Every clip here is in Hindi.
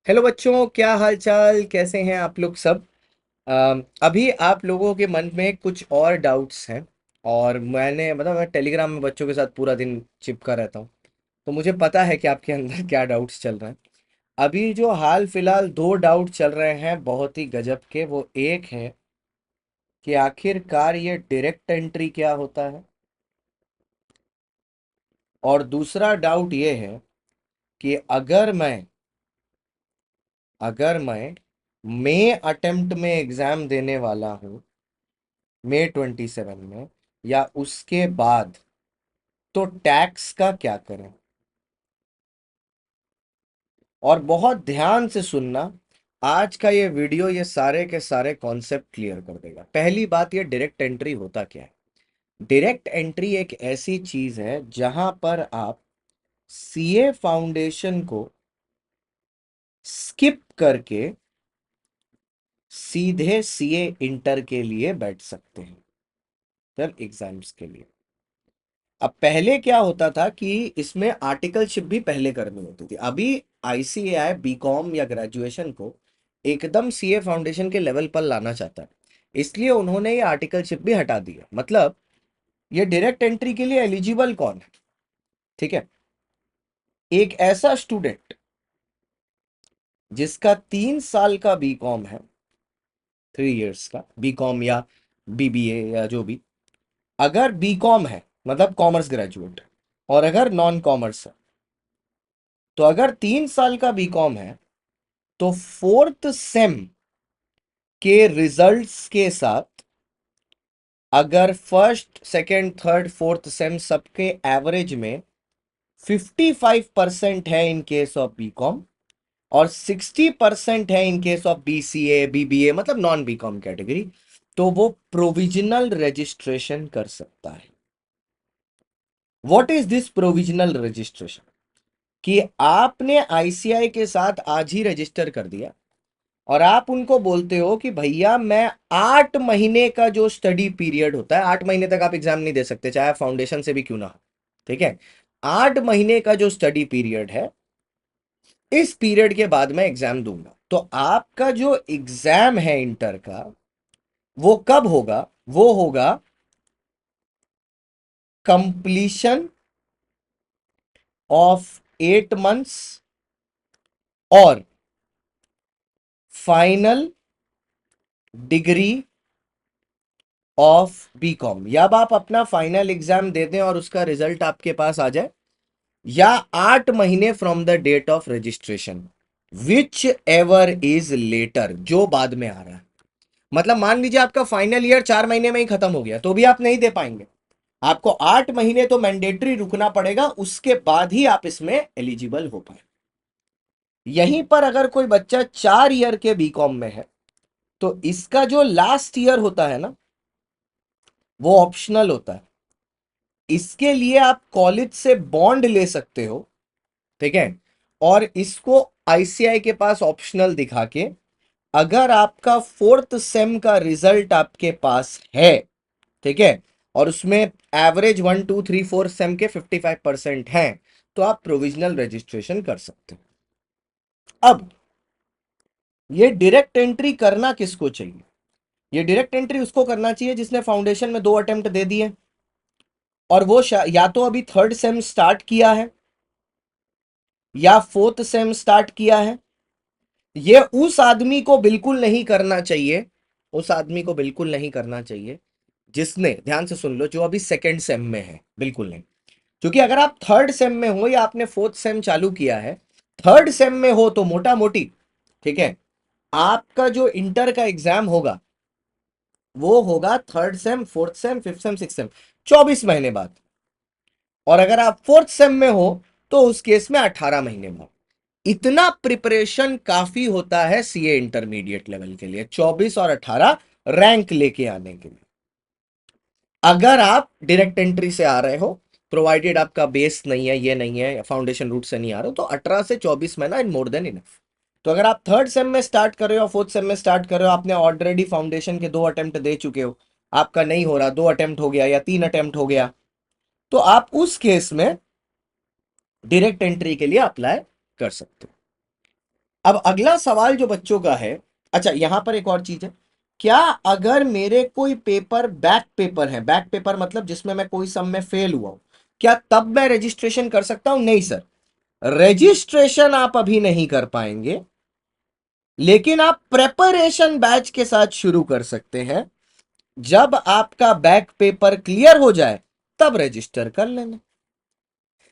हेलो बच्चों, क्या हाल चाल, कैसे हैं आप लोग सब। अभी आप लोगों के मन में कुछ और डाउट्स हैं। और मैं टेलीग्राम में बच्चों के साथ पूरा दिन चिपका रहता हूँ। तो मुझे पता है कि आपके अंदर क्या डाउट्स चल रहे हैं। अभी जो हाल फिलहाल दो डाउट चल रहे हैं बहुत ही गजब के, वो एक है कि आखिरकार ये डायरेक्ट एंट्री क्या होता है। और दूसरा डाउट ये है कि अगर मैं मई अटेम्प्ट में एग्जाम देने वाला हूँ, मई 27 में या उसके बाद, तो टैक्स का क्या करें। और बहुत ध्यान से सुनना, आज का ये वीडियो ये सारे के सारे कॉन्सेप्ट क्लियर कर देगा। पहली बात, ये डायरेक्ट एंट्री होता क्या है। डायरेक्ट एंट्री एक ऐसी चीज है जहां पर आप सीए फाउंडेशन को स्किप करके सीधे सीए इंटर के लिए बैठ सकते हैं, सर एग्जाम्स के लिए। अब पहले क्या होता था कि इसमें आर्टिकलशिप भी पहले करनी होती थी। अभी आईसीएआई बीकॉम या ग्रेजुएशन को एकदम सीए फाउंडेशन के लेवल पर लाना चाहता है, इसलिए उन्होंने ये आर्टिकलशिप भी हटा दी है। मतलब ये डायरेक्ट एंट्री के लिए एलिजिबल कौन है, ठीक है। एक ऐसा स्टूडेंट जिसका 3 साल का बीकॉम है, 3 इयर्स का बीकॉम या बीबीए या जो भी, अगर बीकॉम है मतलब कॉमर्स ग्रेजुएट, और अगर नॉन कॉमर्स है, तो अगर 3 साल का बीकॉम है तो फोर्थ सेम के रिजल्ट्स के साथ, अगर first second third fourth same सबके एवरेज में 55% है इन केस ऑफ बीकॉम, और 60% है in case of BCA BBA मतलब नॉन बीकॉम कैटेगरी, तो वो प्रोविजनल रजिस्ट्रेशन कर सकता है। What is this provisional registration? कि आपने आईसीआई के साथ आज ही रजिस्टर कर दिया, और आप उनको बोलते हो कि भैया मैं 8 महीने का जो स्टडी पीरियड होता है, 8 महीने तक आप एग्जाम नहीं दे सकते चाहे फाउंडेशन से भी क्यों ना हो, ठीक है। 8 महीने का जो स्टडी पीरियड है, इस पीरियड के बाद मैं एग्जाम दूंगा। तो आपका जो एग्जाम है इंटर का, वो कब होगा? वो होगा कंप्लीशन ऑफ 8 मंथ्स और फाइनल डिग्री ऑफ बीकॉम। जब आप अपना फाइनल एग्जाम दे दें और उसका रिजल्ट आपके पास आ जाए, या 8 महीने from the date of registration, whichever is later, जो बाद में आ रहा है। मतलब मान लीजिए आपका फाइनल ईयर 4 महीने में ही खत्म हो गया, तो भी आप नहीं दे पाएंगे। आपको 8 महीने तो मैंडेटरी रुकना पड़ेगा, उसके बाद ही आप इसमें एलिजिबल हो पाए। यहीं पर अगर कोई बच्चा 4 ईयर के बीकॉम में है, तो इसका जो लास्ट ईयर होता है ना, वो ऑप्शनल होता है। इसके लिए आप कॉलेज से बॉन्ड ले सकते हो, ठीक है। और इसको आईसीआई के पास ऑप्शनल दिखा के, अगर आपका फोर्थ सेम का रिजल्ट आपके पास है, ठीक है, और उसमें एवरेज 1 2 3 4 सेम के 55% हैं, तो आप प्रोविजनल रजिस्ट्रेशन कर सकते हो। अब ये डायरेक्ट एंट्री करना किसको चाहिए? ये डायरेक्ट एंट्री उसको करना चाहिए जिसने फाउंडेशन में 2 अटेम्प्ट दे दिए, और वो या तो अभी थर्ड सेम स्टार्ट किया है या फोर्थ सेम स्टार्ट किया है। ये उस आदमी को बिल्कुल नहीं करना चाहिए, उस आदमी को बिल्कुल नहीं करना चाहिए जिसने, ध्यान से सुन लो, जो अभी सेकेंड सेम में है, बिल्कुल नहीं। क्योंकि अगर आप थर्ड सेम में हो या आपने फोर्थ सेम चालू किया है, थर्ड सेम में हो, तो मोटा मोटी, ठीक है, आपका जो इंटर का एग्जाम होगा वो होगा third same fourth same fifth sem six same, 24 महीने बाद। और अगर आप फोर्थ सेम में हो, तो उस केस में 18 महीने बाद। इतना प्रिपरेशन काफी होता है सीए इंटरमीडिएट लेवल के लिए, 24 और 18 रैंक लेके आने के लिए। अगर आप डायरेक्ट एंट्री से आ रहे हो, प्रोवाइडेड आपका बेस नहीं है, ये नहीं है, फाउंडेशन रूट से नहीं आ रहे हो, तो 18 से 24 महीना इन मोर देन इनफ। तो अगर आप थर्ड सेम में स्टार्ट कर रहे हो, फोर्थ सेम में स्टार्ट कर रहे हो, आपने ऑलरेडी फाउंडेशन के 2 अटेम्प्ट दे चुके हो, आपका नहीं हो रहा, 2 अटेम्प्ट हो गया या 3 अटेम्प्ट हो गया, तो आप उस केस में डायरेक्ट एंट्री के लिए अप्लाई कर सकते हो। अब अगला सवाल जो बच्चों का है, अच्छा यहां पर एक और चीज है, क्या अगर मेरे कोई पेपर बैक पेपर है, बैक पेपर मतलब जिसमें मैं कोई सम में फेल हुआ हूं, क्या तब मैं रजिस्ट्रेशन कर सकता हूं? नहीं सर, रजिस्ट्रेशन आप अभी नहीं कर पाएंगे, लेकिन आप प्रेपरेशन बैच के साथ शुरू कर सकते हैं। जब आपका बैक पेपर क्लियर हो जाए तब रजिस्टर कर लेना।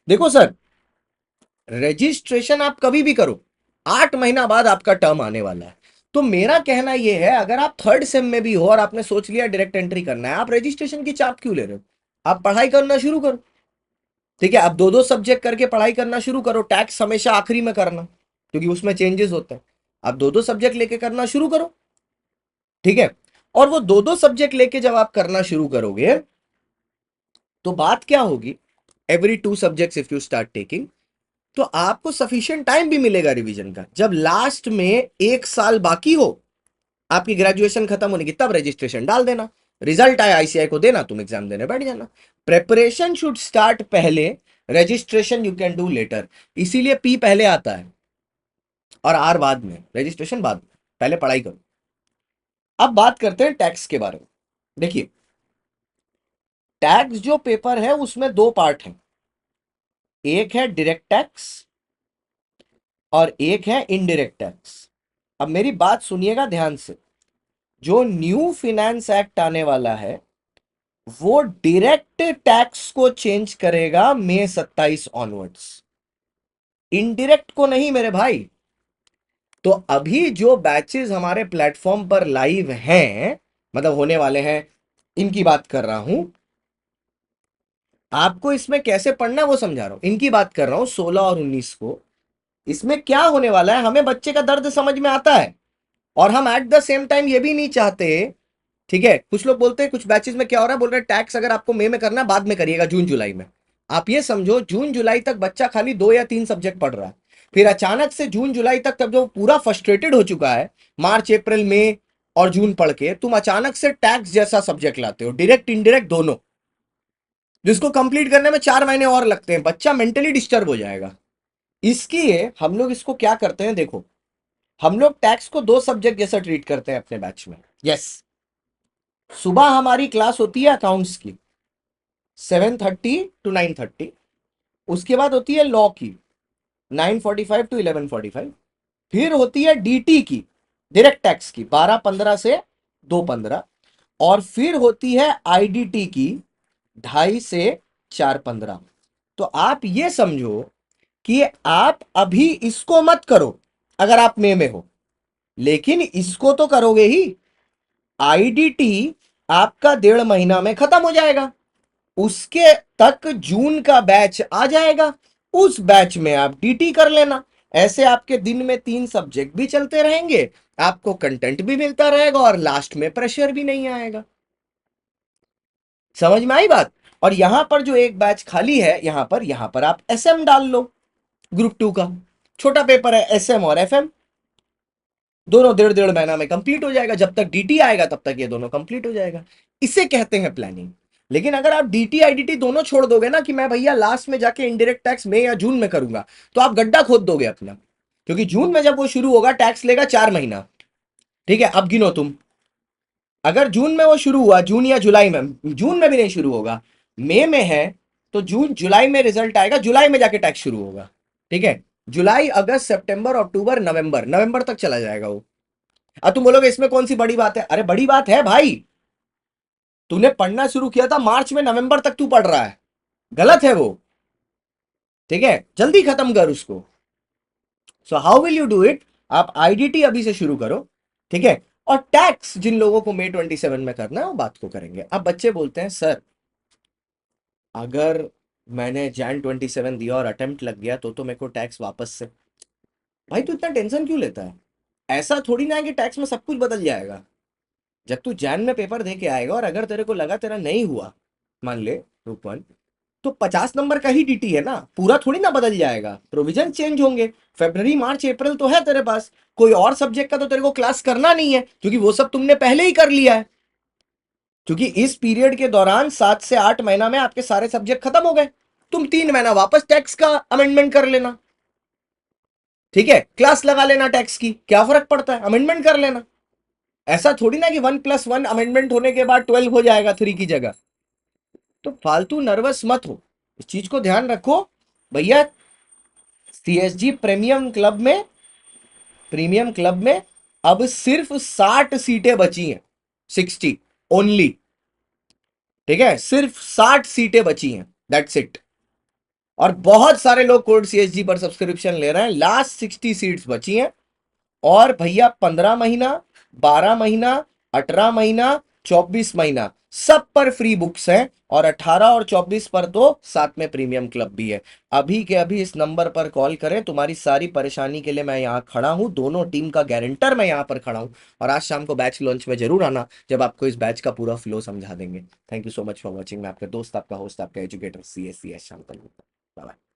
देखो सर, रजिस्ट्रेशन आप कभी भी करो, 8 महीना बाद आपका टर्म आने वाला है। तो मेरा कहना यह है, अगर आप थर्ड सेम में भी हो और आपने सोच लिया डायरेक्ट एंट्री करना है, आप रजिस्ट्रेशन की चाप क्यों ले रहे हो? आप पढ़ाई करना शुरू करो। ठीक है, आप दो दो सब्जेक्ट करके पढ़ाई करना शुरू करो। टैक्स हमेशा आखिरी में करना, क्योंकि उसमें चेंजेस होते हैं। आप दो दो सब्जेक्ट लेके करना शुरू करो। ठीक है, और वो दो दो सब्जेक्ट लेके जब आप करना शुरू करोगे तो बात क्या होगी, every 2 subjects if you start taking, तो आपको सफिशिएंट टाइम भी मिलेगा रिवीजन का। जब लास्ट में 1 साल बाकी हो आपकी ग्रेजुएशन खत्म होने की, तब रजिस्ट्रेशन डाल देना। रिजल्ट आया आईसीआई को देना, तुम एग्जाम देने बैठ जाना। प्रेपरेशन शुड स्टार्ट पहले, registration you can do later. इसीलिए पी पहले आता है और आर बाद में, रजिस्ट्रेशन बाद में, पहले पढ़ाई करो। अब बात करते हैं टैक्स के बारे में। देखिए, टैक्स जो पेपर है उसमें 2 पार्ट हैं, एक है डायरेक्ट टैक्स और एक है इनडायरेक्ट टैक्स। अब मेरी बात सुनिएगा ध्यान से, जो न्यू फिनेंस एक्ट आने वाला है वो डायरेक्ट टैक्स को चेंज करेगा मई 27 ऑनवर्ड्स, इनडायरेक्ट को नहीं मेरे भाई। तो अभी जो बैचेस हमारे प्लेटफॉर्म पर लाइव हैं, मतलब होने वाले हैं, इनकी बात कर रहा हूं। आपको इसमें कैसे पढ़ना है वो समझा रहा हूं, इनकी बात कर रहा हूं 16 और 19 को। इसमें क्या होने वाला है, हमें बच्चे का दर्द समझ में आता है, और हम एट द सेम टाइम ये भी नहीं चाहते। ठीक है, कुछ लोग बोलते हैं, कुछ बैचेस में क्या हो रहा है, बोल रहे हैं टैक्स अगर आपको मई में करना है बाद में करिएगा, जून जुलाई में। आप ये समझो, जून जुलाई तक बच्चा खाली 2 या 3 सब्जेक्ट पढ़ रहा है, फिर अचानक से जून जुलाई तक, तब जो पूरा फ्रस्ट्रेटेड हो चुका है, मार्च अप्रैल मई और जून पढ़ के, तुम अचानक से टैक्स जैसा सब्जेक्ट लाते हो, डायरेक्ट इनडायरेक्ट दोनों, जिसको कंप्लीट करने में 4 महीने और लगते हैं। बच्चा मेंटली डिस्टर्ब हो जाएगा। इसके हम लोग इसको क्या करते हैं, देखो, हम लोग टैक्स को 2 सब्जेक्ट जैसा ट्रीट करते हैं अपने बैच में। यस, सुबह हमारी क्लास होती है अकाउंट्स की 7:30 to 9:30, उसके बाद होती है लॉ की 9:45 to 11:45, फिर होती है डीटी की, डायरेक्ट टैक्स की 12:15 से 2:15, और फिर होती है आईडीटी की 2:30 से 4:15। तो आप ये समझो कि आप अभी इसको मत करो अगर आप में हो, लेकिन इसको तो करोगे ही। आईडीटी आपका 1.5 महीना में खत्म हो जाएगा, उसके तक जून का बैच आ जाएगा, उस बैच में आप डीटी कर लेना। ऐसे आपके दिन में 3 सब्जेक्ट भी चलते रहेंगे, आपको कंटेंट भी मिलता रहेगा और लास्ट में प्रेशर भी नहीं आएगा। समझ में आई बात? और यहां पर जो एक बैच खाली है, यहां पर आप एसएम डाल लो, ग्रुप 2 का छोटा पेपर है, एसएम और एफएम दोनों 1.5 महीना में कंप्लीट हो जाएगा। जब तक डीटी आएगा तब तक ये दोनों कंप्लीट हो जाएगा। इसे कहते हैं प्लानिंग। लेकिन अगर आप डीटी आईडीटी दोनों छोड़ दोगे ना, कि मैं भैया लास्ट में जाके इनडायरेक्ट टैक्स मई या जून में करूंगा, तो आप गड्ढा खोद दोगे अपना। क्योंकि जून में जब वो शुरू होगा, टैक्स लेगा 4 महीना। ठीक है, अब गिनो तुम, अगर जून में वो शुरू हुआ, जून या जुलाई में, जून में भी नहीं शुरू होगा, मई में है, तो जून जुलाई में रिजल्ट आएगा, जुलाई में जाके टैक्स शुरू होगा। ठीक है, जुलाई अगस्त सितंबर अक्टूबर नवंबर, नवंबर तक चला जाएगा वो। अब तुम बोलोगे इसमें कौन सी बड़ी बात है? अरे बड़ी बात है भाई, तूने पढ़ना शुरू किया था मार्च में, नवंबर तक तू पढ़ रहा है, गलत है वो। ठीक है, जल्दी खत्म कर उसको। So how will you do it? आप आईडीटी अभी से शुरू करो। ठीक है, और टैक्स जिन लोगों को मई 27 में करना है वो बात को करेंगे। अब बच्चे बोलते हैं सर, अगर मैंने Jan 27 दिया और अटेम्प्ट लग गया तो मेरे को टैक्स वापस से। भाई तू इतना टेंशन क्यों लेता है? ऐसा थोड़ी ना है कि टैक्स में सब कुछ बदल जाएगा। जब तू जैन में पेपर दे के आएगा और अगर तेरे को लगा तेरा नहीं हुआ, मान ले ग्रुप 1, तो 50 नंबर का ही डीटी है ना, पूरा थोड़ी ना बदल जाएगा, प्रोविजन चेंज होंगे। फेब्रवरी मार्च अप्रैल तो है तेरे पास, कोई और सब्जेक्ट का तो तेरे को क्लास करना नहीं है, क्योंकि वो सब तुमने पहले ही कर लिया है। क्योंकि इस पीरियड के दौरान 7 से 8 महीना में आपके सारे सब्जेक्ट खत्म हो गए, तुम 3 महीना वापस टैक्स का अमेंडमेंट कर लेना। ठीक है, क्लास लगा लेना टैक्स की, क्या फर्क पड़ता है, अमेंडमेंट कर लेना। ऐसा थोड़ी ना कि 1+1 अमेंडमेंट होने के बाद 12 हो जाएगा 3 की जगह। तो फालतू नर्वस मत हो, इस चीज को ध्यान रखो भैया। सीएसजी प्रीमियम क्लब में अब सिर्फ 60 सीटें बची हैं, 60 ओनली। ठीक है, सिर्फ 60 सीटें बची हैं, दैट्स इट। और बहुत सारे लोग कोड सीएसजी पर सब्सक्रिप्शन ले रहे हैं, लास्ट 60 सीट्स बची हैं। और भैया 15 महीना, 12 महीना, 18 महीना, 24 महीना सब पर फ्री बुक्स हैं, और 18 और 24 पर तो साथ में प्रीमियम क्लब भी है। अभी के अभी इस नंबर पर कॉल करें, तुम्हारी सारी परेशानी के लिए मैं यहाँ खड़ा हूँ, दोनों टीम का गारंटर मैं यहाँ पर खड़ा हूँ। और आज शाम को बैच लॉन्च में जरूर आना, जब आपको इस बैच का पूरा फ्लो समझा देंगे। Thank you so much for watching. मैं आपका दोस्त, आपका होस्ट, आपका एजुकेटर CS शाम तक। Bye bye.